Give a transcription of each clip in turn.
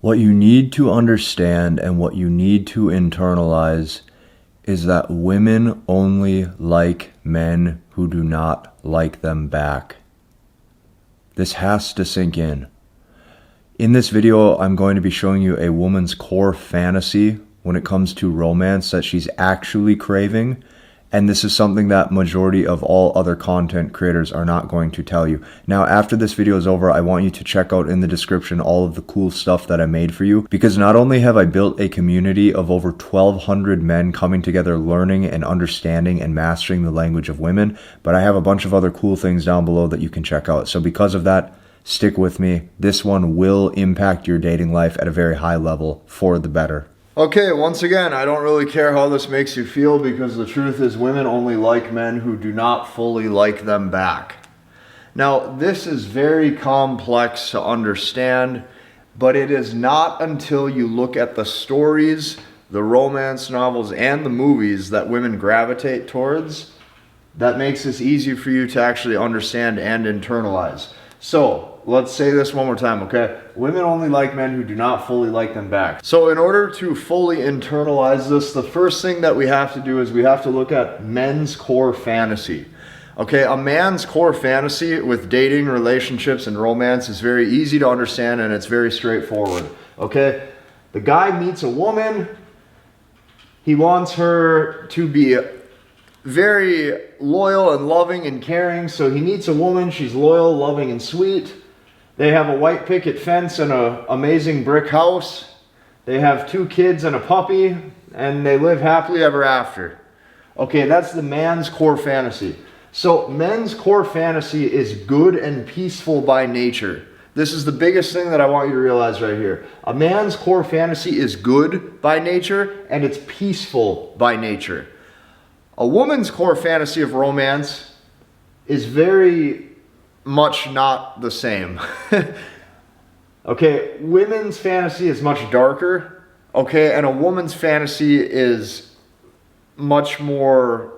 What you need to understand and what you need to internalize is that women only like men who do not like them back. This has to sink in. In this video, I'm going to be showing you a woman's core fantasy when it comes to romance that she's actually craving. And this is something that majority of all other content creators are not going to tell you. Now, after this video is over, I want you to check out in the description all of the cool stuff that I made for you. Because not only have I built a community of over 1,200 men coming together, learning and understanding and mastering the language of women, but I have a bunch of other cool things down below that you can check out. So because of that, stick with me. This one will impact your dating life at a very high level for the better. Okay, once again, I don't really care how this makes you feel because the truth is women only like men who do not fully like them back. Now, this is very complex to understand, but it is not until you look at the stories, the romance novels, and the movies that women gravitate towards that makes this easy for you to actually understand and internalize. So, let's say this one more time, okay? Women only like men who do not fully like them back. So in order to fully internalize this, the first thing that we have to do is we have to look at men's core fantasy. Okay, a man's core fantasy with dating, relationships, and romance is very easy to understand and it's very straightforward. Okay, the guy meets a woman, he wants her to be very loyal and loving and caring, so he meets a woman, she's loyal, loving, and sweet. They have a white picket fence and an amazing brick house. They have 2 kids and a puppy, and they live happily ever after. Okay, that's the man's core fantasy. So men's core fantasy is good and peaceful by nature. This is the biggest thing that I want you to realize right here. A man's core fantasy is good by nature, and it's peaceful by nature. A woman's core fantasy of romance is very much not the same. Okay, women's fantasy is much darker, okay, and a woman's fantasy is much more,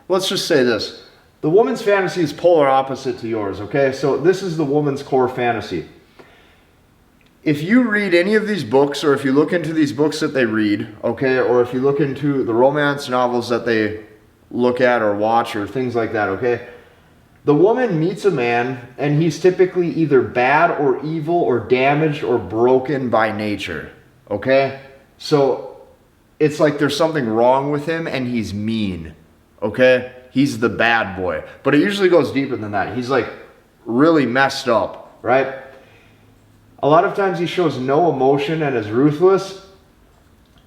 let's just say this. The woman's fantasy is polar opposite to yours, okay? So this is the woman's core fantasy. If you read any of these books, or if you look into these books that they read, okay, or if you look into the romance novels that they look at or watch or things like that, okay, the woman meets a man and he's typically either bad or evil or damaged or broken by nature, okay? So it's like there's something wrong with him and he's mean, okay? He's the bad boy. But it usually goes deeper than that. He's like really messed up, right? A lot of times he shows no emotion and is ruthless.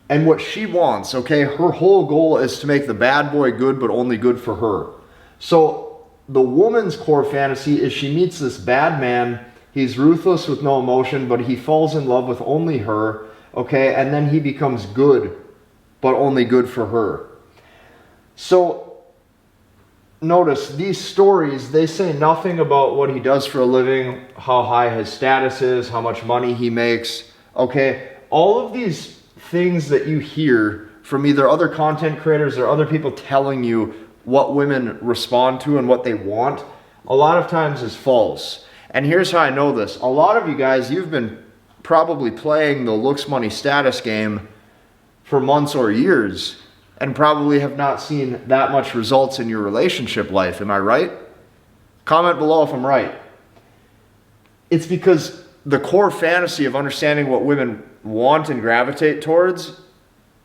And what she wants, okay, her whole goal is to make the bad boy good, but only good for her. So the woman's core fantasy is she meets this bad man. He's ruthless with no emotion, but he falls in love with only her, okay, and then he becomes good, but only good for her. So notice these stories, they say nothing about what he does for a living, how high his status is, how much money he makes, okay? All of these things that you hear from either other content creators or other people telling you what women respond to and what they want, a lot of times is false. And here's how I know this. A lot of you guys, you've been probably playing the looks, money, status game for months or years and probably have not seen that much results in your relationship life. Am I right? Comment below if I'm right. It's because the core fantasy of understanding what women want and gravitate towards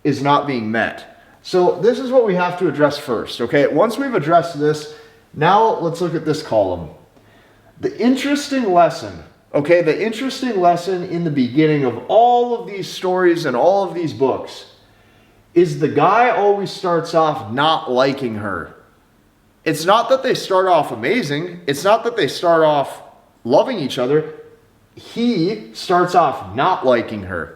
is not being met. So this is what we have to address first, okay? Once we've addressed this, now let's look at this column. The interesting lesson, okay? The interesting lesson in the beginning of all of these stories and all of these books is the guy always starts off not liking her. It's not that they start off amazing. It's not that they start off loving each other. He starts off not liking her.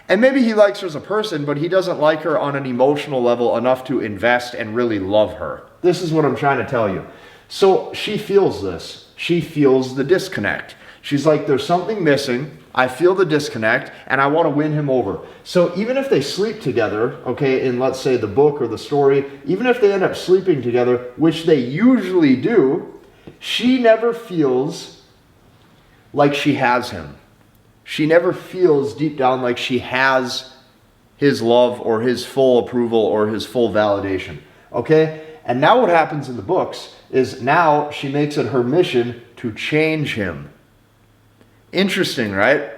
And maybe he likes her as a person, but he doesn't like her on an emotional level enough to invest and really love her. This is what I'm trying to tell you. So she feels this. She feels the disconnect. She's like, there's something missing. I feel the disconnect and I want to win him over. So even if they sleep together, okay, in let's say the book or the story, even if they end up sleeping together, which they usually do, she never feels like she has him. She never feels deep down like she has his love or his full approval or his full validation. Okay? And now what happens in the books is now she makes it her mission to change him. Interesting, right?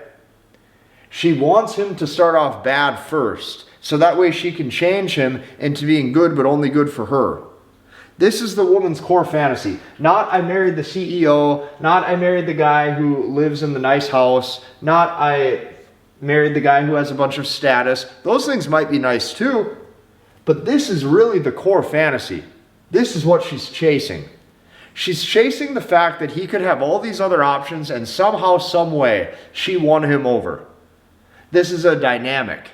She wants him to start off bad first, so that way she can change him into being good, but only good for her. This is the woman's core fantasy. Not I married the CEO, not I married the guy who lives in the nice house, not I married the guy who has a bunch of status. Those things might be nice too, but this is really the core fantasy. This is what she's chasing. She's chasing the fact that he could have all these other options and somehow, some way, she won him over. This is a dynamic.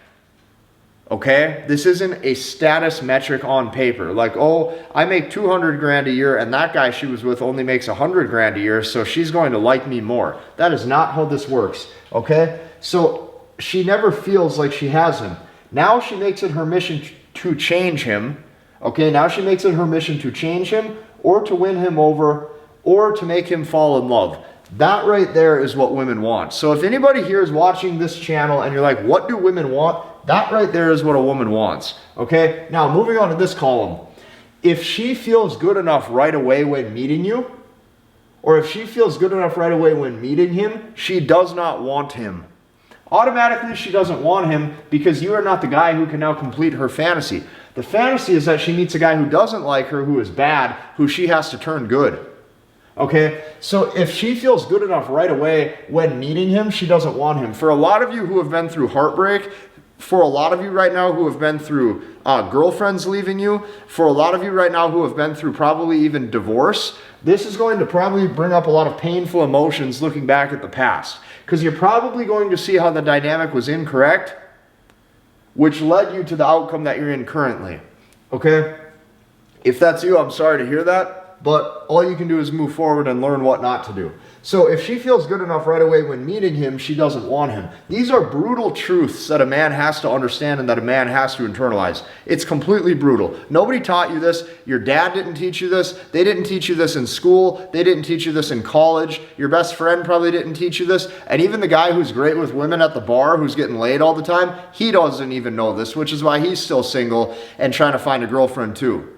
Okay? This isn't a status metric on paper. Like, oh, I make 200 grand a year and that guy she was with only makes 100 grand a year, so she's going to like me more. That is not how this works. Okay? So she never feels like she has him. Now she makes it her mission to change him. Okay? Now she makes it her mission to change him or to win him over or to make him fall in love. That right there is what women want. So if anybody here is watching this channel and you're like, what do women want? That right there is what a woman wants. Okay? Now, moving on to this column. If she feels good enough right away when meeting you, or if she feels good enough right away when meeting him, she does not want him. Automatically, she doesn't want him because you are not the guy who can now complete her fantasy. The fantasy is that she meets a guy who doesn't like her, who is bad, who she has to turn good. Okay, so if she feels good enough right away when meeting him, she doesn't want him. For a lot of you who have been through heartbreak, for a lot of you right now who have been through girlfriends leaving you, for a lot of you right now who have been through probably even divorce, this is going to probably bring up a lot of painful emotions looking back at the past. Because you're probably going to see how the dynamic was incorrect, which led you to the outcome that you're in currently. Okay? If that's you, I'm sorry to hear that. But all you can do is move forward and learn what not to do. So if she feels good enough right away when meeting him, she doesn't want him. These are brutal truths that a man has to understand and that a man has to internalize. It's completely brutal. Nobody taught you this. Your dad didn't teach you this. They didn't teach you this in school. They didn't teach you this in college. Your best friend probably didn't teach you this. And even the guy who's great with women at the bar, who's getting laid all the time, he doesn't even know this, which is why he's still single and trying to find a girlfriend too.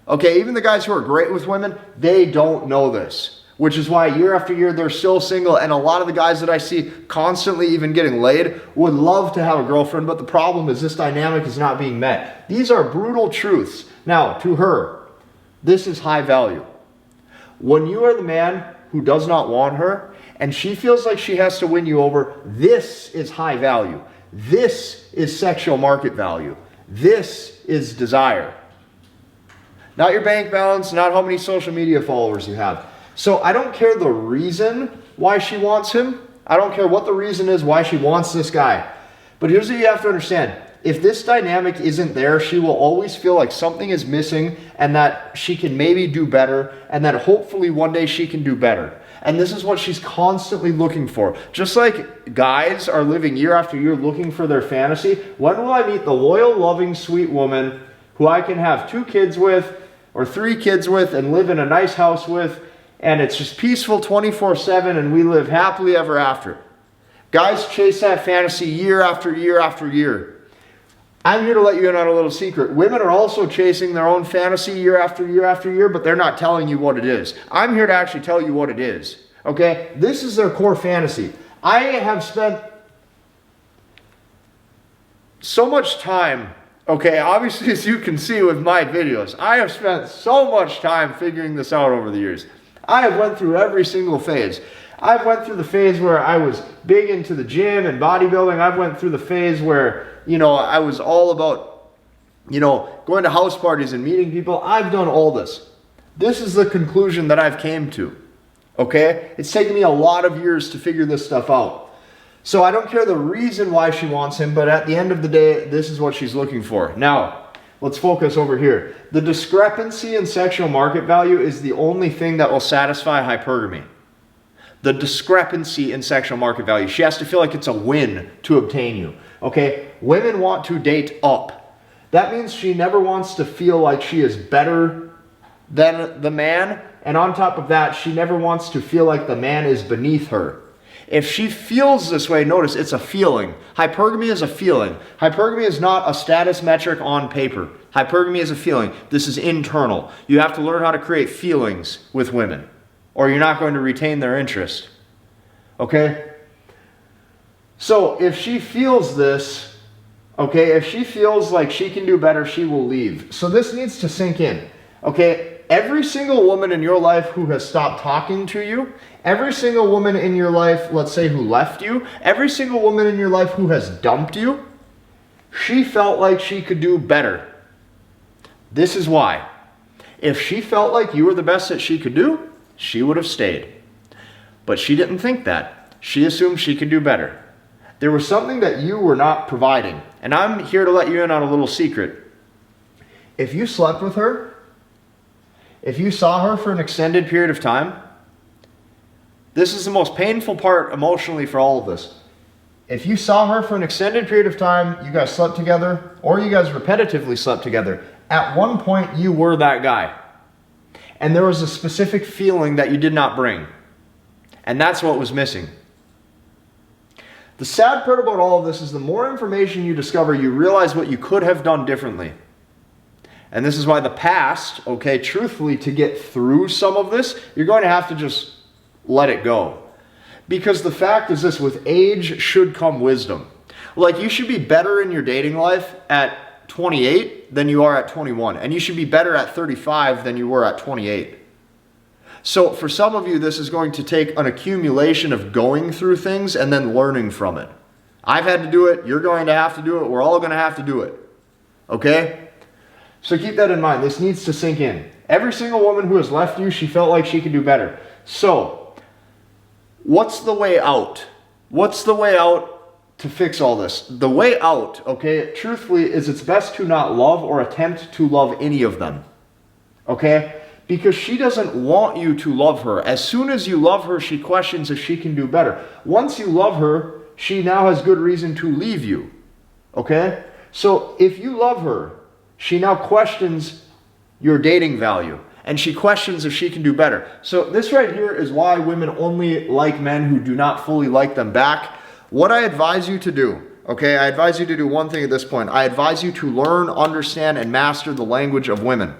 Okay, even the guys who are great with women, they don't know this, which is why year after year they're still single, and a lot of the guys that I see constantly even getting laid would love to have a girlfriend, but the problem is this dynamic is not being met. These are brutal truths. Now, to her, this is high value. When you are the man who does not want her, and she feels like she has to win you over, this is high value. This is sexual market value. This is desire. Not your bank balance, not how many social media followers you have. So I don't care the reason why she wants him. I don't care what the reason is why she wants this guy. But here's what you have to understand. If this dynamic isn't there, she will always feel like something is missing and that she can maybe do better and that hopefully one day she can do better. And this is what she's constantly looking for. Just like guys are living year after year looking for their fantasy, when will I meet the loyal, loving, sweet woman who I can have 2 kids with or 3 kids with and live in a nice house with, and it's just peaceful 24/7 and we live happily ever after. Guys chase that fantasy year after year after year. I'm here to let you in on a little secret. Women are also chasing their own fantasy year after year after year, but they're not telling you what it is. I'm here to actually tell you what it is. Okay? This is their core fantasy. I have spent so much time, okay, obviously as you can see with my videos, I have spent so much time figuring this out over the years. I have went through every single phase. I've went through the phase where I was big into the gym and bodybuilding. I've went through the phase where, I was all about, going to house parties and meeting people. I've done all this. This is the conclusion that I've came to, okay? It's taken me a lot of years to figure this stuff out. So I don't care the reason why she wants him, but at the end of the day, this is what she's looking for. Now, let's focus over here. The discrepancy in sexual market value is the only thing that will satisfy hypergamy. The discrepancy in sexual market value. She has to feel like it's a win to obtain you. Okay? Women want to date up. That means she never wants to feel like she is better than the man. And on top of that, she never wants to feel like the man is beneath her. If she feels this way, notice it's a feeling. Hypergamy is a feeling. Hypergamy is not a status metric on paper. Hypergamy is a feeling. This is internal. You have to learn how to create feelings with women, or you're not going to retain their interest. Okay? So if she feels this, okay, if she feels like she can do better, she will leave. So this needs to sink in. Okay? Every single woman in your life who has stopped talking to you, every single woman in your life, let's say, who left you, every single woman in your life who has dumped you, she felt like she could do better. This is why. If she felt like you were the best that she could do, she would have stayed. But she didn't think that. She assumed she could do better. There was something that you were not providing. And I'm here to let you in on a little secret. If you slept with her, if you saw her for an extended period of time, this is the most painful part emotionally for all of this. If you saw her for an extended period of time, you guys slept together, or you guys repetitively slept together, at one point you were that guy. And there was a specific feeling that you did not bring. And that's what was missing. The sad part about all of this is the more information you discover, you realize what you could have done differently. And this is why the past, okay, truthfully, to get through some of this, you're going to have to just let it go. Because the fact is this, with age should come wisdom. Like, you should be better in your dating life at 28 than you are at 21. And you should be better at 35 than you were at 28. So for some of you, this is going to take an accumulation of going through things and then learning from it. I've had to do it. You're going to have to do it. We're all going to have to do it. Okay? So keep that in mind. This needs to sink in. Every single woman who has left you, she felt like she could do better. So, what's the way out? What's the way out to fix all this? The way out, okay, truthfully, is it's best to not love or attempt to love any of them. Okay? Because she doesn't want you to love her. As soon as you love her, she questions if she can do better. Once you love her, she now has good reason to leave you. Okay? So if you love her, she now questions your dating value. And she questions if she can do better. So this right here is why women only like men who do not fully like them back. What I advise you to do, okay, I advise you to do one thing at this point. I advise you to learn, understand, and master the language of women.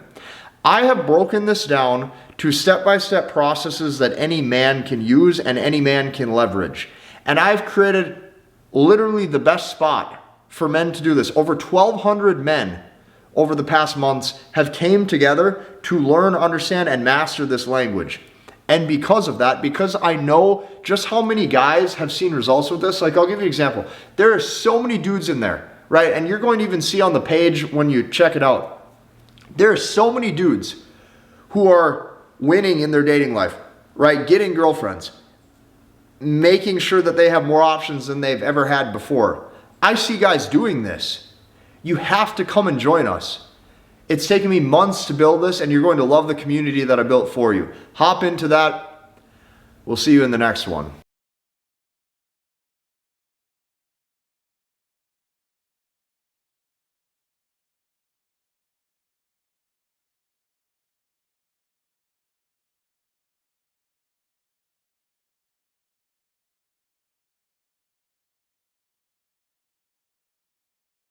I have broken this down to step-by-step processes that any man can use and any man can leverage. And I've created literally the best spot for men to do this. Over 1,200 men over the past months have came together to learn, understand, and master this language. And because of that, because I know just how many guys have seen results with this, like I'll give you an example. There are so many dudes in there, right? And you're going to even see on the page when you check it out. There are so many dudes who are winning in their dating life, right? Getting girlfriends, making sure that they have more options than they've ever had before. I see guys doing this. You have to come and join us. It's taken me months to build this, and you're going to love the community that I built for you. Hop into that. We'll see you in the next one.